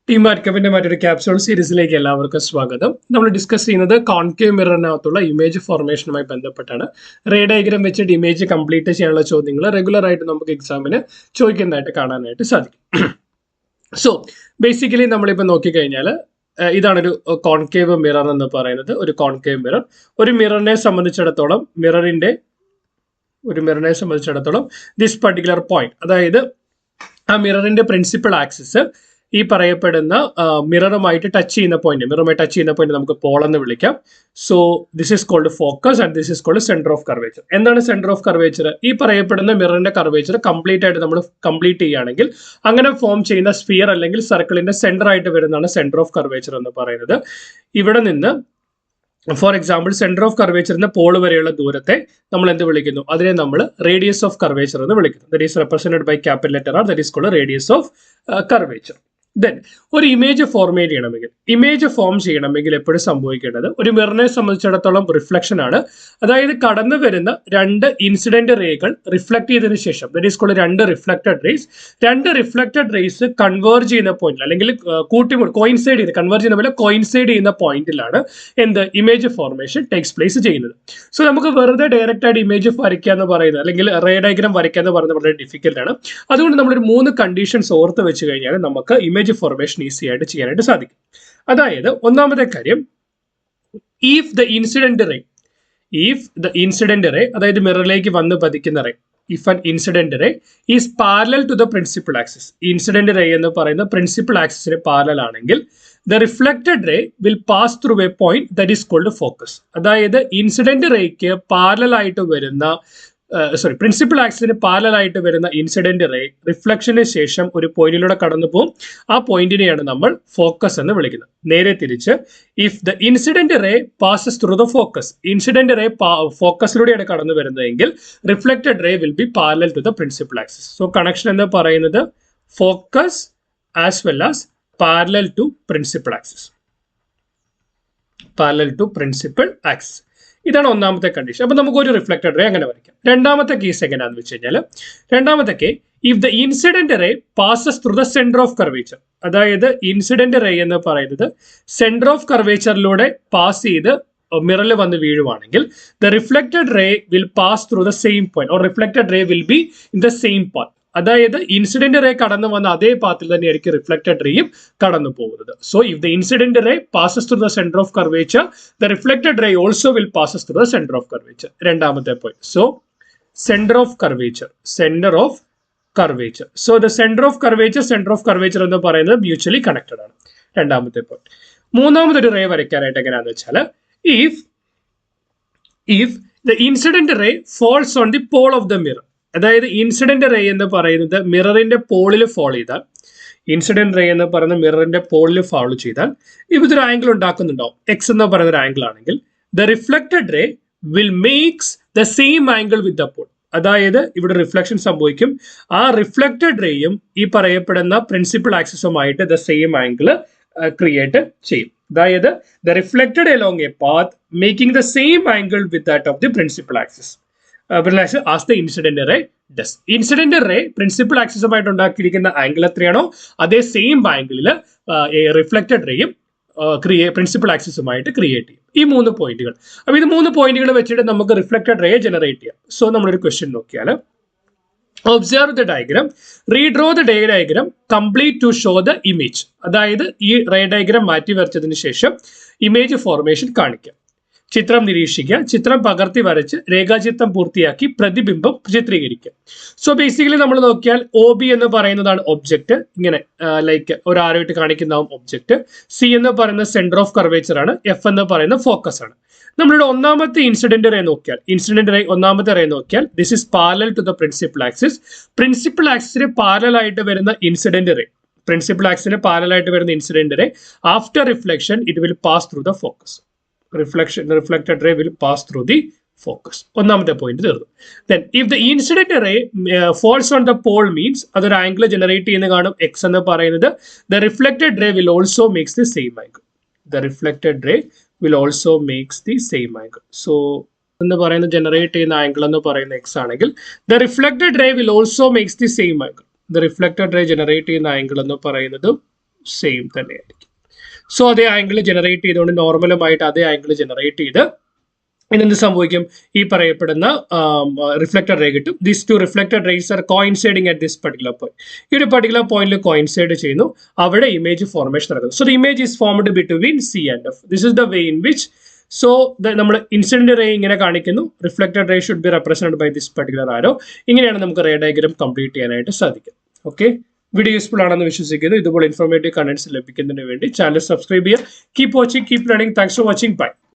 Team ആർക്കവിന്റെ മറ്റൊരു capsule സീരീസിലേക്ക് എല്ലാവർക്കും സ്വാഗതം. നമ്മൾ ഡിസ്കസ് ചെയ്യുന്നത് കോൺകേവ് മിററിനകത്തുള്ള ഇമേജ് ഫോർമേഷനുമായി ബന്ധപ്പെട്ടാണ്. റേ ഡയഗ്രാം വെച്ചിട്ട് ഇമേജ് കംപ്ലീറ്റ് ചെയ്യാനുള്ള ചോദ്യങ്ങൾ റെഗുലർ ആയിട്ട് നമുക്ക് എക്സാമിന് ചോദിക്കുന്നതായിട്ട് കാണാനായിട്ട് സാധിക്കും. സോ ബേസിക്കലി നമ്മളിപ്പോൾ നോക്കിക്കഴിഞ്ഞാൽ ഇതാണൊരു കോൺകേവ് മിറർ എന്ന് പറയുന്നത്. ഒരു കോൺകേവ് മിറർ ഒരു മിററിനെ സംബന്ധിച്ചിടത്തോളം ദിസ് പർട്ടിക്കുലർ പോയിന്റ്, അതായത് ആ മിററിന്റെ പ്രിൻസിപ്പൽ ആക്സിസ് ഈ പറയപ്പെടുന്ന മിററുമായിട്ട് ടച്ച് ചെയ്യുന്ന പോയിന്റ് നമുക്ക് പോൾ എന്ന് വിളിക്കാം. So this is called focus and this is called centre of curvature. എന്താണ് സെന്റർ ഓഫ് കർവേച്ചർ? ഈ പറയപ്പെടുന്ന മിററിന്റെ കർവേച്ചർ കംപ്ലീറ്റ് ആയിട്ട് നമ്മൾ കംപ്ലീറ്റ് ചെയ്യുകയാണെങ്കിൽ അങ്ങനെ ഫോം ചെയ്യുന്ന സ്ഫിയർ അല്ലെങ്കിൽ സർക്കിളിന്റെ സെന്റർ ആയിട്ട് വരുന്നതാണ് സെന്റർ ഓഫ് കർവേച്ചർ എന്ന് പറയുന്നത്. ഇവിടെ നിന്ന് ഫോർ എക്സാമ്പിൾ സെന്റർ ഓഫ് കർവേച്ചറിന്റെ പോൾ വരെയുള്ള ദൂരത്തെ നമ്മൾ എന്ത് വിളിക്കുന്നു? അതിനെ നമ്മൾ റേഡിയസ് ഓഫ് കർവേച്ചർ എന്ന് വിളിക്കുന്നു. That is represented by capital letter R, that is called radius of curvature. Then ഒരു ഇമേജ് ഇമേജ് ഫോം ചെയ്യണമെങ്കിൽ എപ്പോഴും സംഭവിക്കേണ്ടത് ഒരു മിററിനെ സംബന്ധിച്ചിടത്തോളം റിഫ്ലക്ഷൻ ആണ്. അതായത് കടന്നു വരുന്ന രണ്ട് ഇൻസിഡന്റ് റേകൾ റിഫ്ലക്ട് ചെയ്തതിനു ശേഷം, ദറ്റ് ഈസ് കോൾഡ് രണ്ട് റിഫ്ലക്റ്റഡ് റേസ് കൺവേർജ് ചെയ്യുന്ന പോയിന്റ് അല്ലെങ്കിൽ കോയിൻസൈഡ് ചെയ്യുന്ന പോയിന്റിലാണ് എന്ത് ഇമേജ് ഫോർമേഷൻ ടേക്സ് പ്ലേസ് ചെയ്യുന്നത്. സോ നമുക്ക് വെറുതെ ഡയറക്റ്റ് ആയിട്ട് ഇമേജ് വരയ്ക്കുക എന്ന് പറയുന്നത് അല്ലെങ്കിൽ റേ ഡയഗ്രാം വരയ്ക്കുക എന്ന് പറയുന്നത് വളരെ ഡിഫിക്കൽട്ട് ആണ്. അതുകൊണ്ട് നമ്മളൊരു 3 കണ്ടീഷൻസ് ഓർത്ത് വെച്ച് കഴിഞ്ഞാൽ നമുക്ക് ഇമേജ് ഫോർമേഷൻ ഈസി ആയിട്ട് ചെയ്യാനായിട്ട് സാധിക്കും. അതായത് ഒന്നാമത്തെ കാര്യം, ഇഫ് ദ ഇൻസിഡന്റ് റേ അതായത് മിററിലേക്ക് വന്ന് പതിക്കുന്ന ray, if an incident ray is parallel to the principal axis, incident ray എന്ന് പറയുന്ന പ്രിൻസിപ്പൽ ആക്സിസിന് പാരലൽ ആണെങ്കിൽ the reflected ray will pass through a point that is called focus. അതായത് incident റേക്ക് പ്രിൻസിപ്പൽ ആക്സിസിന് പാരലലായിട്ട് വരുന്ന ഇൻസിഡന്റ് റേ റിഫ്ലക്ഷന് ശേഷം ഒരു പോയിന്റിലൂടെ കടന്നു പോകും. ആ പോയിന്റിനെയാണ് നമ്മൾ ഫോക്കസ് എന്ന് വിളിക്കുന്നത്. നേരെ തിരിച്ച്, if the incident ray passes through the focus, incident ray ഫോക്കസിലൂടെയാണ് കടന്നു വരുന്നതെങ്കിൽ reflected ray will be parallel to the principal axis. So connection എന്ന് പറയുന്നത് focus as well as parallel to principal axis. ഇതാണ് ഒന്നാമത്തെ കണ്ടീഷൻ. അപ്പൊ നമുക്ക് ഒരു റിഫ്ലക്റ്റഡ് റേ അങ്ങനെ വരയ്ക്കാം. രണ്ടാമത്തെ കേസ് എങ്ങനെയാണെന്ന് വെച്ച് കഴിഞ്ഞാൽ, if the incident ray passes through the centre of curvature, അതായത് ഇൻസിഡന്റ് റേ എന്ന് പറയുന്നത് സെന്റർ ഓഫ് കർവേച്ചറിലൂടെ പാസ് ചെയ്ത് മിററിൽ വന്ന് വീഴുവാണെങ്കിൽ the reflected ray will pass through the same point or reflected ray will be in the same path. അതായത് incident ray കടന്നു വന്ന അതേ പാത്തിൽ തന്നെയായിരിക്കും റിഫ്ലക്റ്റഡ് റേയും കടന്നു പോകുന്നത്. So if the incident ray passes through the centre of curvature, the reflected ray also will passes through the centre of curvature. രണ്ടാമത്തെ point. So centre of curvature. So the centre of curvature എന്ന് പറയുന്നത് mutually connected ആണ്. രണ്ടാമത്തെ point. മൂന്നാമതൊരു ray വരയ്ക്കാനായിട്ട് എങ്ങനെയാണെന്ന് വെച്ചാൽ, if the incident ray falls on the pole of the mirror, അതായത് ഇൻസിഡന്റ് റേ എന്ന് പറയുന്നത് മിററിന്റെ പോളിൽ ഫോളോ ചെയ്താൽ ഇതൊരു ആംഗിൾ ഉണ്ടാക്കുന്നുണ്ടാവും. എക്സ് എന്ന് പറയുന്ന ഒരു ആംഗിൾ ആണെങ്കിൽ the reflected ray will makes the same angle with the pole. അതായത് ഇവിടെ റിഫ്ലക്ഷൻ സംഭവിക്കും. ആ റിഫ്ലക്റ്റഡ് റേയും ഈ പറയപ്പെടുന്ന പ്രിൻസിപ്പൽ ആക്സിസുമായിട്ട് ദ സെയിം ആംഗിൾ ക്രിയേറ്റ് ചെയ്യും. അതായത് the reflected along a path making the same angle with that of the principal axis as the incident ray does. Incident ray principal ആക്സിസുമായിട്ട് ഉണ്ടാക്കിയിരിക്കുന്ന ആംഗിൾ എത്രയാണോ അതേ സെയിം ആംഗിളിൽ റിഫ്ലക്റ്റഡ് റേയും principal ആക്സിസുമായിട്ട് create ചെയ്യും. ഈ 3 പോയിന്റുകൾ. അപ്പൊ ഇത് 3 പോയിന്റുകൾ വെച്ചിട്ട് നമുക്ക് റിഫ്ലക്റ്റഡ് റേ ജനറേറ്റ് ചെയ്യാം. സോ നമ്മളൊരു ക്വസ്റ്റ്യൻ നോക്കിയാൽ, observe the diagram, redraw the diagram complete to show the image. അതായത് ഈ റേ ഡയഗ്രാം മാറ്റി വരച്ചതിന് ശേഷം ഇമേജ് ഫോർമേഷൻ കാണിക്കാം. ചിത്രം നിരീക്ഷിക്കുക, ചിത്രം പകർത്തി വരച്ച് രേഖാചിത്രം പൂർത്തിയാക്കി പ്രതിബിംബം ചിത്രീകരിക്കുക. സോ ബേസിക്കലി നമ്മൾ നോക്കിയാൽ OB എന്ന് പറയുന്നതാണ് ഒബ്ജക്റ്റ്, ഇങ്ങനെ ലൈക്ക് ഒരു ആരോയിട്ട് കാണിക്കുന്നതാവും ഒബ്ജക്റ്റ്. C എന്ന് പറയുന്ന സെന്റർ ഓഫ് കർവേച്ചർ ആണ്. F എന്ന് പറയുന്ന ഫോക്കസ് ആണ്. നമ്മളുടെ ഒന്നാമത്തെ ഇൻസിഡന്റ് റേ നോക്കിയാൽ this is parallel to the principal ആക്സിസിന് പാരലൽ ആയിട്ട് വരുന്ന incident ray after reflection it will pass through the focus. The reflected ray will pass through the focus. ഒന്നാമത്തെ പോയിന്റ് തീർന്നു. Then if the incident ray falls on the pole means അതൊരു angle generate ചെയ്യുന്ന കാണും X എന്ന് പറയുന്നത്. The reflected ray will also makes the same angle. So എന്ന് പറയുന്നത് generate ചെയ്യുന്ന ആംഗിൾ എന്ന് പറയുന്ന X ആണെങ്കിൽ the reflected ray will also makes the same angle. The reflected ray generate ചെയ്യുന്ന ആംഗിൾ എന്ന് പറയുന്നത് സെയിം തന്നെയായിരിക്കും. സോ അതേ ആംഗിൾ ജനറേറ്റ് ചെയ്തുകൊണ്ട് നോർമലുമായിട്ട് അതേ ആംഗിൾ ജനറേറ്റ് ചെയ്ത് ഇതെന്ത് സംഭവിക്കും, ഈ പറയപ്പെടുന്ന റിഫ്ലക്റ്റഡ് റേ കിട്ടും. This two reflected rays are coinciding at this particular point. ഈ ഒരു പർട്ടിക്കുലർ പോയിന്റിൽ കോയിൻസൈഡ് ചെയ്യുന്നു, അവിടെ ഇമേജ് ഫോർമേഷൻ നടക്കുന്നു. So the image is formed between C and F. This is the way in which, so നമ്മൾ incident ray ഇങ്ങനെ കാണിക്കുന്നു, reflected ray should be represented by this particular arrow. ഇങ്ങനെയാണ് നമുക്ക് ray diagram complete ചെയ്യാനായിട്ട് സാധിക്കും. Okay, video useful ആണെന്ന് വിശ്വസിക്കുന്നു. ഇതുപോലെ ഇൻഫോർമേറ്റീവ് കണ്ടന്റ്സ് ലഭിക്കുന്നതിന് വേണ്ടി ചാനൽ സബ്സ്ക്രൈബ് ചെയ്യുക. Keep watching, keep learning. Thanks for watching. By.